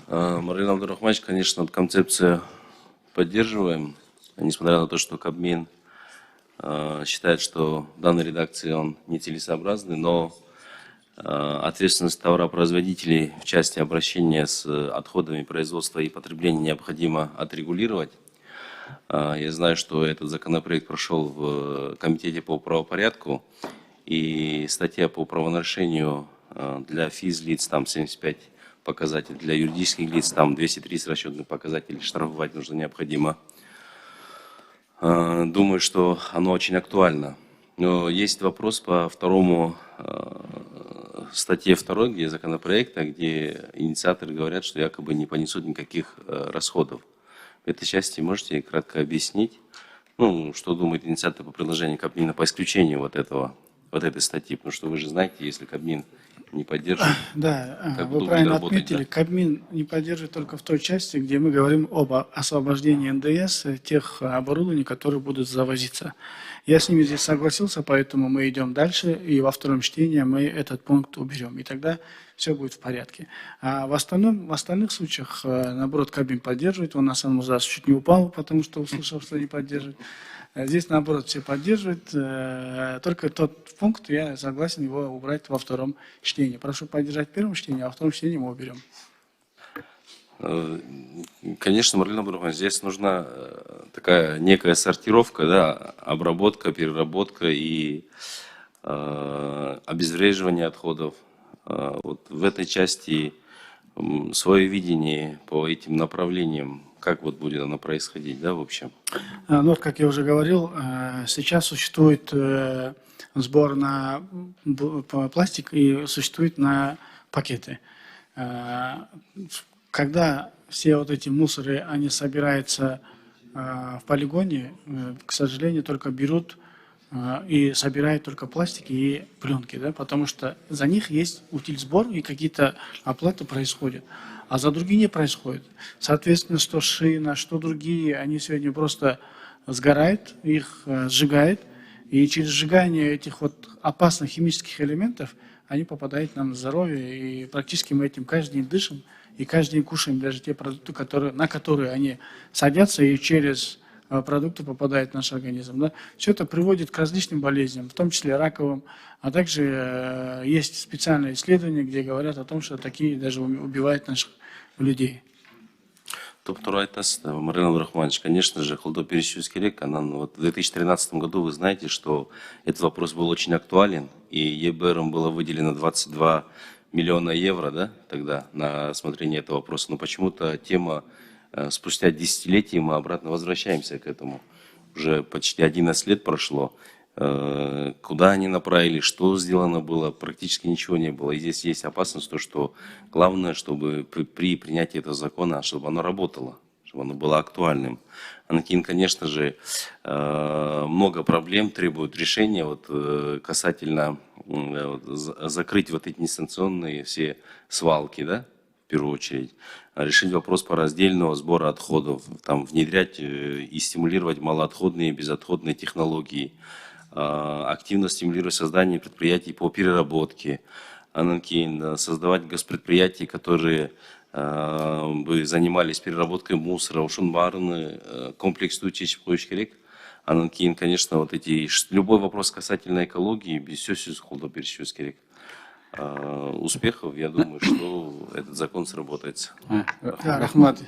Марина Абдурахманович, конечно, эту концепцию поддерживаем, несмотря на то, что Кабмин считает, что в данной редакции он нецелесообразный, но ответственность товаропроизводителей в части обращения с отходами производства и потребления необходимо отрегулировать. Я знаю, что этот законопроект прошел в Комитете по правопорядку, и статья по правонарушению для физлиц там 75 показатель, для юридических лиц там 230 расчетных показателей, штрафовать нужно необходимо. Думаю, что оно очень актуально. Но есть вопрос по второму статье 2, где законопроекта, где инициаторы говорят, что якобы не понесут никаких расходов. В этой части можете кратко объяснить, что думает инициатор по предложению Кабмина по исключению вот этой статьи? Потому что вы же знаете, если Кабмин не поддержит, да, как вы будет правильно работать, отметили, да? Кабмин не поддерживает только в той части, где мы говорим об освобождении НДС тех оборудований, которые будут завозиться. Я с ними здесь согласился, поэтому мы идем дальше, и во втором чтении мы этот пункт уберем, и тогда все будет в порядке. А в остальных случаях, наоборот, Кабмин поддерживает, он на самом деле чуть не упал, потому что услышал, что не поддерживает. Здесь, наоборот, все поддерживают. Только тот пункт, я согласен его убрать во втором чтении. Прошу поддержать в первом чтении, а во втором чтении мы уберем. Конечно, Марина Абдурахмановна, здесь нужна такая некая сортировка, да, обработка, переработка и обезвреживание отходов. Вот в этой части свое видение по этим направлениям, как вот будет оно происходить, да, в общем? Ну, как я уже говорил, сейчас существует сбор на пластик и существует на пакеты. Когда все вот эти мусоры, они собираются в полигоне, к сожалению, только берут и собирают только пластики и пленки, да, потому что за них есть утильсбор и какие-то оплаты происходят, а за другие не происходит. Соответственно, что шина, что другие, они сегодня просто сгорают, их сжигают, и через сжигание этих вот опасных химических элементов они попадают нам в здоровье, и практически мы этим каждый день дышим, и каждый день кушаем даже те продукты, на которые они садятся, и через продукты попадают в наш организм. Да? Все это приводит к различным болезням, в том числе раковым, а также есть специальные исследования, где говорят о том, что такие даже убивают наших людей. Топтур айтасыз, Марина Абдурахманович, конечно же, Холдо пересечусь керек. Вот в 2013 году вы знаете, что этот вопрос был очень актуален, и ЕБРом было выделено 22 миллиона евро, да, тогда на рассмотрение этого вопроса. Но почему-то тема, спустя десятилетия мы обратно возвращаемся к этому. Уже почти 11 лет прошло. Куда они направили, что сделано было, практически ничего не было. И здесь есть опасность, что главное, чтобы при принятии этого закона, чтобы оно работало, чтобы оно было актуальным. Анакин, конечно же, много проблем требует решения касательно закрыть вот эти несанкционные все свалки, да, в первую очередь. Решить вопрос по раздельного сбора отходов, там, внедрять и стимулировать малоотходные и безотходные технологии, активно стимулировать создание предприятий по переработке, создавать госпредприятия, которые бы занимались переработкой мусора, ушун барын комплексту чечип коюш керек. Анан кейін, конечно, любой вопрос касательно экологии, без все қолдау беришибиз керек. Успехов, я думаю, что этот закон сработается. Рахмат.